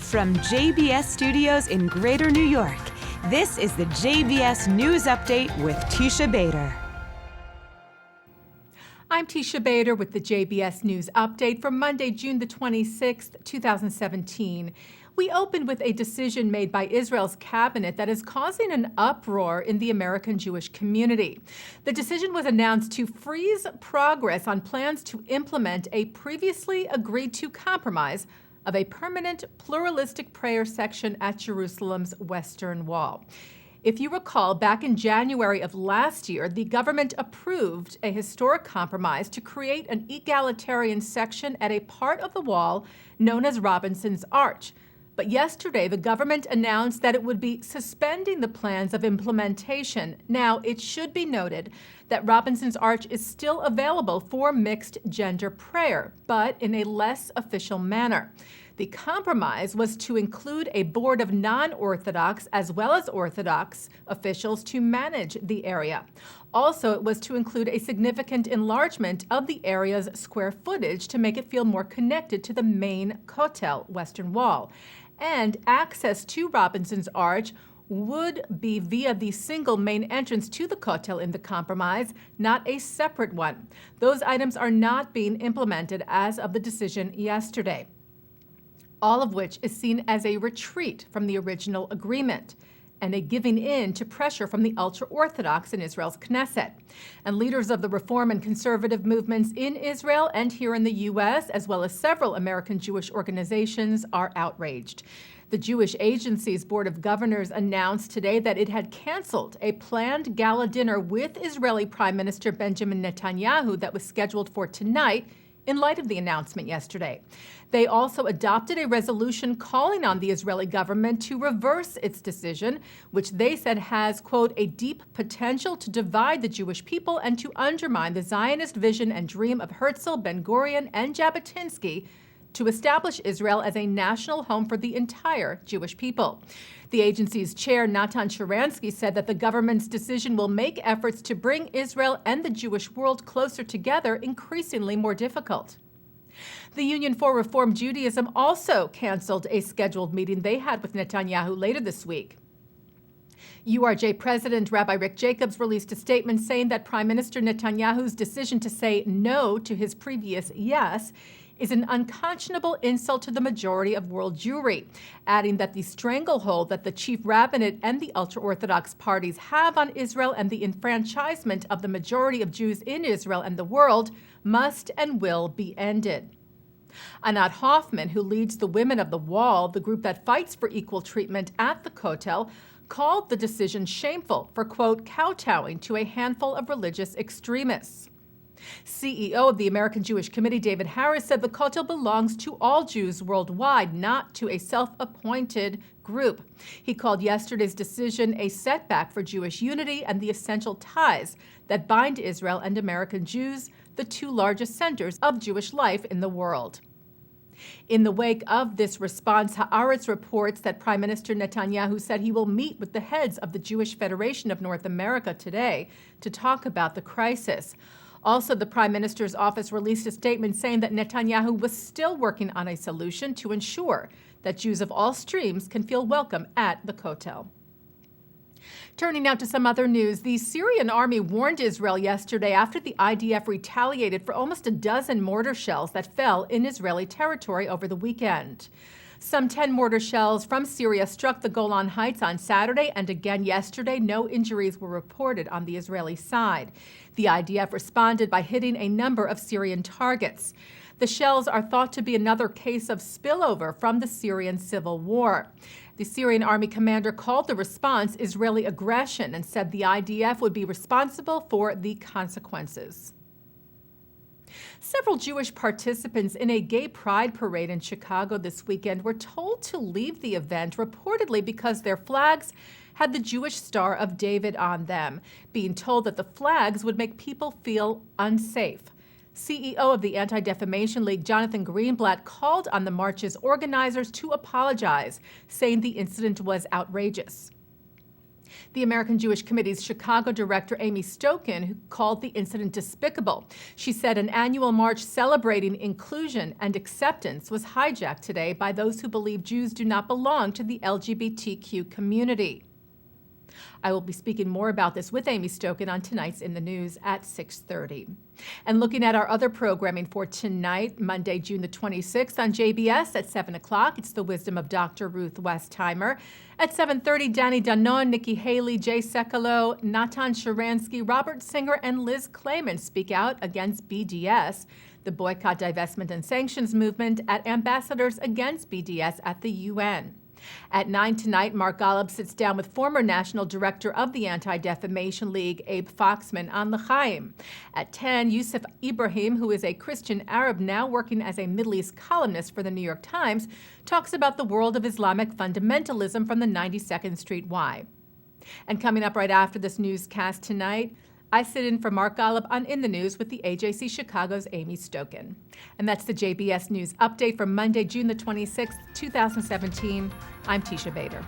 From JBS Studios in Greater New York, this is the JBS News Update with Teisha Bader. I'm Teisha Bader with the JBS News Update for Monday, June the 26th, 2017. We opened with a decision made by Israel's cabinet that is causing an uproar in the American Jewish community. The decision was announced to freeze progress on plans to implement a previously agreed-to compromise of a permanent pluralistic prayer section at Jerusalem's Western Wall. If you recall, back in January of last year, the government approved a historic compromise to create an egalitarian section at a part of the wall known as Robinson's Arch. But yesterday, the government announced that it would be suspending the plans of implementation. Now, it should be noted that Robinson's Arch is still available for mixed-gender prayer, but in a less official manner. The compromise was to include a board of non-Orthodox as well as Orthodox officials to manage the area. Also, it was to include a significant enlargement of the area's square footage to make it feel more connected to the main Kotel, Western Wall. And access to Robinson's Arch would be via the single main entrance to the Kotel in the compromise, not a separate one. Those items are not being implemented as of the decision yesterday, all of which is seen as a retreat from the original agreement and a giving in to pressure from the ultra-Orthodox in Israel's Knesset. And leaders of the reform and conservative movements in Israel and here in the U.S., as well as several American Jewish organizations, are outraged. The Jewish Agency's Board of Governors announced today that it had canceled a planned gala dinner with Israeli Prime Minister Benjamin Netanyahu that was scheduled for tonight in light of the announcement yesterday. They also adopted a resolution calling on the Israeli government to reverse its decision, which they said has, quote, a deep potential to divide the Jewish people and to undermine the Zionist vision and dream of Herzl, Ben-Gurion, and Jabotinsky to establish Israel as a national home for the entire Jewish people. The agency's chair, Natan Sharansky, said that the government's decision will make efforts to bring Israel and the Jewish world closer together increasingly more difficult. The Union for Reform Judaism also canceled a scheduled meeting they had with Netanyahu later this week. URJ President Rabbi Rick Jacobs released a statement saying that Prime Minister Netanyahu's decision to say no to his previous yes is an unconscionable insult to the majority of world Jewry, adding that the stranglehold that the chief rabbinate and the ultra-Orthodox parties have on Israel and the enfranchisement of the majority of Jews in Israel and the world must and will be ended. Anat Hoffman, who leads the Women of the Wall, the group that fights for equal treatment at the Kotel, called the decision shameful for, quote, kowtowing to a handful of religious extremists. CEO of the American Jewish Committee, David Harris, said the Kotel belongs to all Jews worldwide, not to a self-appointed group. He called yesterday's decision a setback for Jewish unity and the essential ties that bind Israel and American Jews, the two largest centers of Jewish life in the world. In the wake of this response, Haaretz reports that Prime Minister Netanyahu said he will meet with the heads of the Jewish Federation of North America today to talk about the crisis. Also, the Prime Minister's office released a statement saying that Netanyahu was still working on a solution to ensure that Jews of all streams can feel welcome at the Kotel. Turning now to some other news, the Syrian army warned Israel yesterday after the IDF retaliated for almost a dozen mortar shells that fell in Israeli territory over the weekend. Some 10 mortar shells from Syria struck the Golan Heights on Saturday, and again yesterday, no injuries were reported on the Israeli side. The IDF responded by hitting a number of Syrian targets. The shells are thought to be another case of spillover from the Syrian civil war. The Syrian army commander called the response Israeli aggression and said the IDF would be responsible for the consequences. Several Jewish participants in a gay pride parade in Chicago this weekend were told to leave the event, reportedly because their flags had the Jewish Star of David on them, being told that the flags would make people feel unsafe. CEO of the Anti-Defamation League, Jonathan Greenblatt, called on the march's organizers to apologize, saying the incident was outrageous. The American Jewish Committee's Chicago director, Amy Stokin, who called the incident despicable. She said an annual march celebrating inclusion and acceptance was hijacked today by those who believe Jews do not belong to the LGBTQ community. I will be speaking more about this with Amy Stokin on tonight's In the News at 6:30. And looking at our other programming for tonight, Monday, June the 26th on JBS at 7 o'clock, it's The Wisdom of Dr. Ruth Westheimer. At 7:30, Danny Danon, Nikki Haley, Jay Sekulow, Natan Sharansky, Robert Singer, and Liz Clayman speak out against BDS, the boycott, divestment, and sanctions movement, at Ambassadors Against BDS at the UN. At 9 tonight, Mark Golub sits down with former National Director of the Anti-Defamation League, Abe Foxman, on L'chaim. At 10, Yusuf Ibrahim, who is a Christian Arab now working as a Middle East columnist for the New York Times, talks about the world of Islamic fundamentalism from the 92nd Street Y. And coming up right after this newscast tonight, I sit in for Mark Golub on In the News with the AJC Chicago's Amy Stokin. And that's the JBS News Update for Monday, June the 26th, 2017. I'm Teisha Bader.